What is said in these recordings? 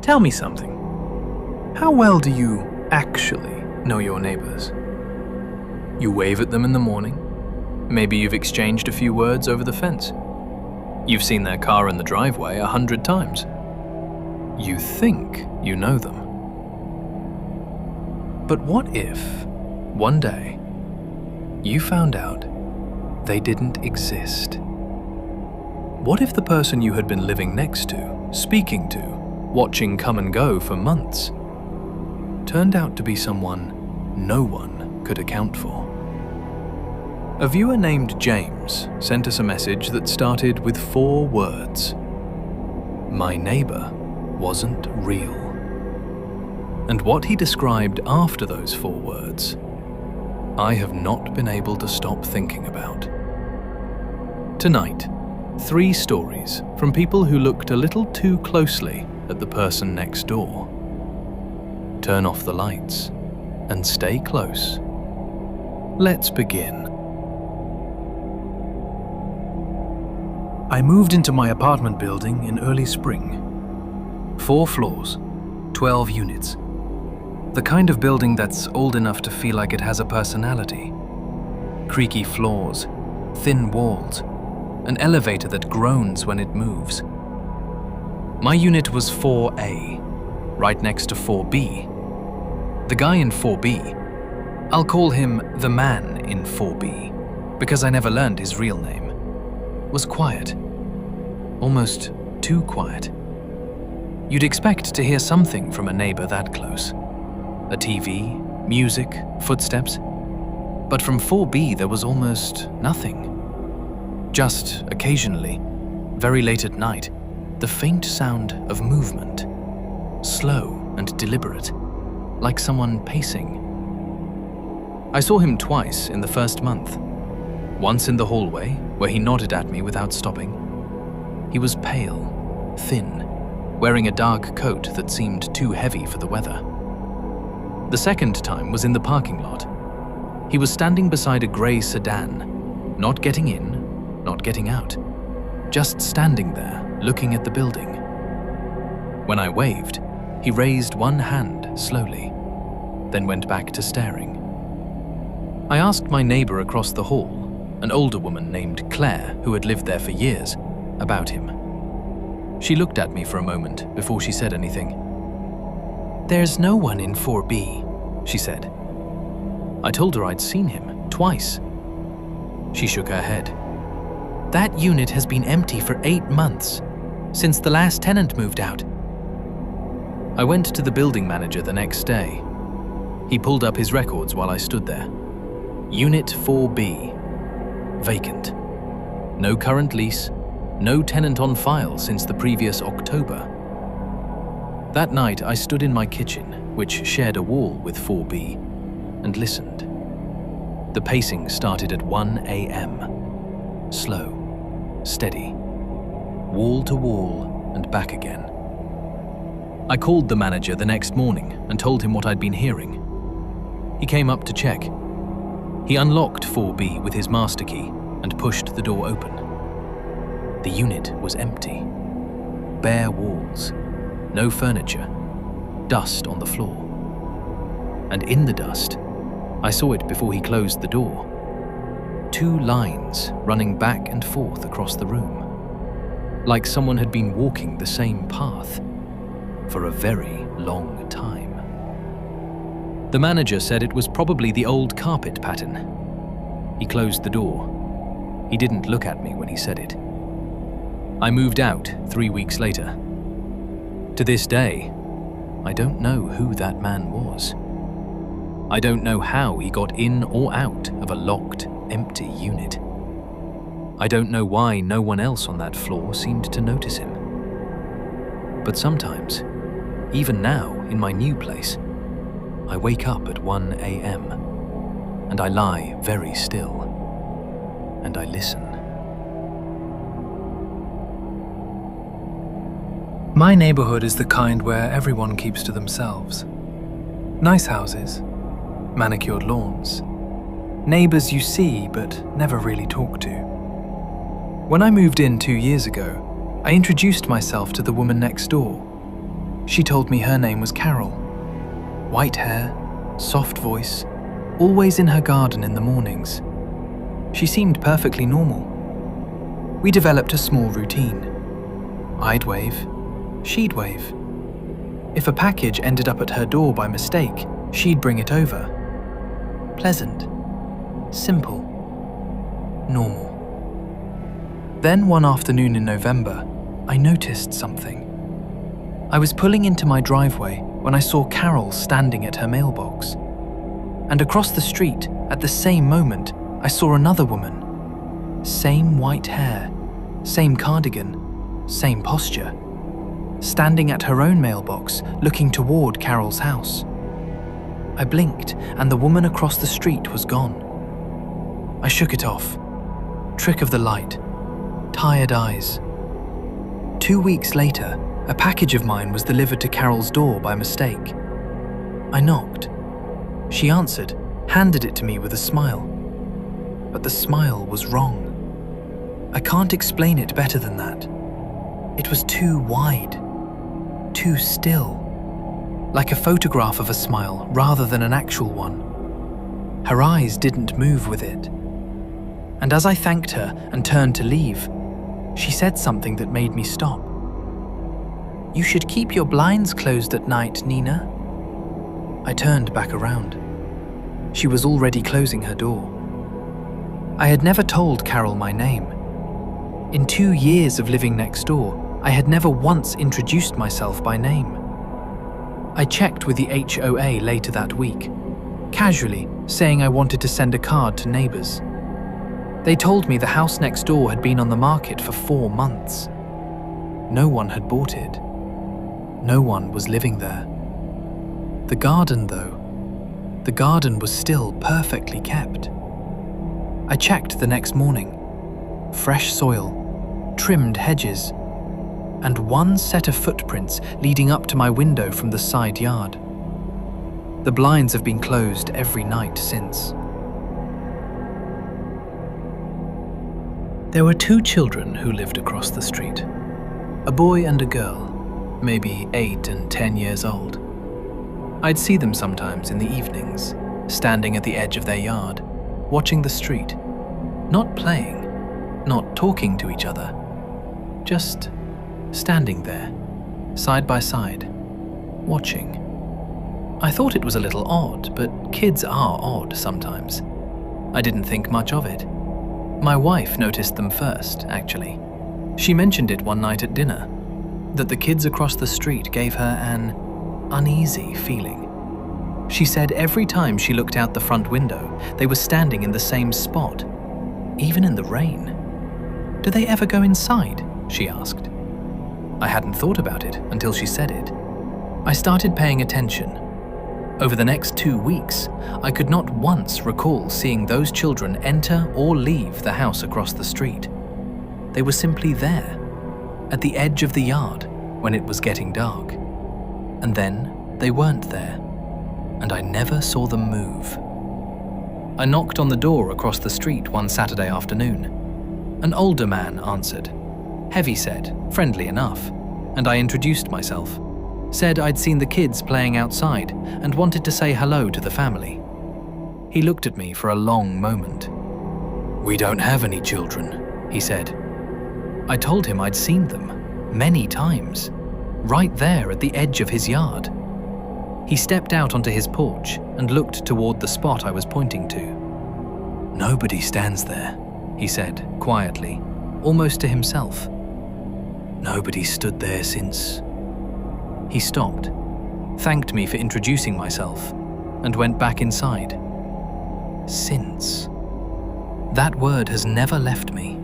Tell me something. How well do you actually know your neighbors? You wave at them in the morning. Maybe you've exchanged a few words over the fence. You've seen their car in the driveway 100 times. You think you know them. But what if, one day, you found out they didn't exist? What if the person you had been living next to, speaking to, watching come and go for months, turned out to be someone no one could account for? A viewer named James sent us a message that started with 4 words. My neighbor wasn't real. And what he described after those 4 words, I have not been able to stop thinking about. Tonight, 3 stories from people who looked a little too closely at the person next door. Turn off the lights and stay close. Let's begin. I moved into my apartment building in early spring. 4 floors, 12 units. The kind of building that's old enough to feel like it has a personality. Creaky floors, thin walls, an elevator that groans when it moves. My unit was 4A, right next to 4B. The guy in 4B, I'll call him the man in 4B, because I never learned his real name, was quiet. Almost too quiet. You'd expect to hear something from a neighbor that close. A TV, music, footsteps. But from 4B there was almost nothing. Just occasionally, very late at night, the faint sound of movement. Slow and deliberate, like someone pacing. I saw him twice in the first month. Once in the hallway, where he nodded at me without stopping. He was pale, thin, wearing a dark coat that seemed too heavy for the weather. The second time was in the parking lot. He was standing beside a grey sedan, not getting in, not getting out, just standing there, looking at the building. When I waved, he raised one hand slowly, then went back to staring. I asked my neighbor across the hall, an older woman named Claire, who had lived there for years, about him. She looked at me for a moment before she said anything. "There's no one in 4B, she said. I told her I'd seen him twice. She shook her head. "That unit has been empty for 8 months, since the last tenant moved out." I went to the building manager the next day. He pulled up his records while I stood there. Unit 4B, vacant. No current lease, no tenant on file since the previous October. That night I stood in my kitchen, which shared a wall with 4B, and listened. The pacing started at 1 a.m. Slow, steady, wall to wall and back again. I called the manager the next morning and told him what I'd been hearing. He came up to check. He unlocked 4B with his master key and pushed the door open. The unit was empty. Bare walls, no furniture, dust on the floor. And in the dust, I saw it before he closed the door. 2 lines running back and forth across the room, like someone had been walking the same path for a very long time. The manager said it was probably the old carpet pattern. He closed the door. He didn't look at me when he said it. I moved out 3 weeks later. To this day, I don't know who that man was. I don't know how he got in or out of a locked, empty unit. I don't know why no one else on that floor seemed to notice him. But sometimes, even now in my new place, I wake up at 1 a.m. and I lie very still and I listen. My neighborhood is the kind where everyone keeps to themselves. Nice houses, manicured lawns, neighbors you see but never really talk to. When I moved in 2 years ago, I introduced myself to the woman next door. She told me her name was Carol. White hair, soft voice, always in her garden in the mornings. She seemed perfectly normal. We developed a small routine. I'd wave, she'd wave. If a package ended up at her door by mistake, she'd bring it over. Pleasant, simple, normal. Then one afternoon in November, I noticed something. I was pulling into my driveway when I saw Carol standing at her mailbox. And across the street, at the same moment, I saw another woman. Same white hair, same cardigan, same posture. Standing at her own mailbox, looking toward Carol's house. I blinked, and the woman across the street was gone. I shook it off. Trick of the light. Tired eyes. 2 weeks later, a package of mine was delivered to Carol's door by mistake. I knocked. She answered, handed it to me with a smile. But the smile was wrong. I can't explain it better than that. It was too wide, too still, like a photograph of a smile rather than an actual one. Her eyes didn't move with it. And as I thanked her and turned to leave, she said something that made me stop. "You should keep your blinds closed at night, Nina." I turned back around. She was already closing her door. I had never told Carol my name. In 2 years of living next door, I had never once introduced myself by name. I checked with the HOA later that week, casually saying I wanted to send a card to neighbors. They told me the house next door had been on the market for 4 months. No one had bought it. No one was living there. The garden, though, the garden was still perfectly kept. I checked the next morning. Fresh soil, trimmed hedges, and one set of footprints leading up to my window from the side yard. The blinds have been closed every night since. There were 2 children who lived across the street. A boy and a girl, maybe 8 and 10 years old. I'd see them sometimes in the evenings, standing at the edge of their yard, watching the street, not playing, not talking to each other, just standing there, side by side, watching. I thought it was a little odd, but kids are odd sometimes. I didn't think much of it. My wife noticed them first, actually. She mentioned it one night at dinner, that the kids across the street gave her an uneasy feeling. She said every time she looked out the front window, they were standing in the same spot, even in the rain. "Do they ever go inside?" she asked. I hadn't thought about it until she said it. I started paying attention. Over the next 2 weeks, I could not once recall seeing those children enter or leave the house across the street. They were simply there, at the edge of the yard when it was getting dark. And then they weren't there, and I never saw them move. I knocked on the door across the street one Saturday afternoon. An older man answered, heavy-set, friendly enough, and I introduced myself. Said I'd seen the kids playing outside and wanted to say hello to the family. He looked at me for a long moment. "We don't have any children," he said. I told him I'd seen them, many times, right there at the edge of his yard. He stepped out onto his porch and looked toward the spot I was pointing to. "Nobody stands there," he said, quietly, almost to himself. "Nobody stood there since..." He stopped, thanked me for introducing myself, and went back inside. Since. That word has never left me.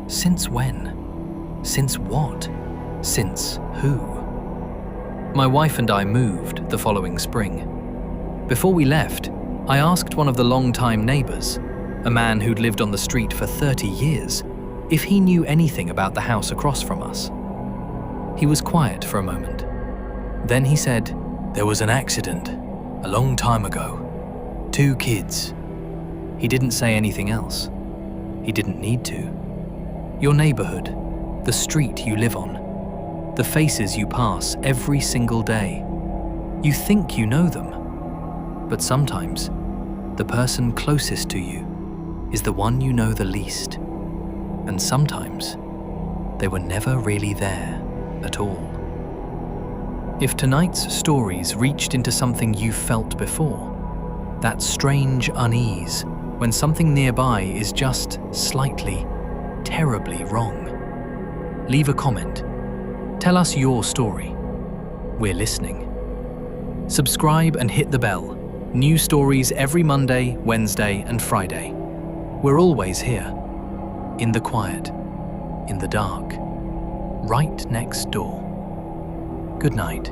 Since when? Since what? Since who? My wife and I moved the following spring. Before we left, I asked one of the long-time neighbors, a man who'd lived on the street for 30 years, if he knew anything about the house across from us. He was quiet for a moment. Then he said, "There was an accident, a long time ago. 2 kids. He didn't say anything else. He didn't need to. Your neighborhood, the street you live on, The faces you pass every single day. You think you know them, but sometimes the person closest to you is the one you know the least. And sometimes they were never really there at all. If tonight's stories reached into something you felt before, that strange unease when something nearby is just slightly, terribly wrong, leave a comment. Tell us your story. We're listening. Subscribe and hit the bell. New stories every Monday, Wednesday, and Friday. We're always here. In the quiet. In the dark. Right next door. Good night.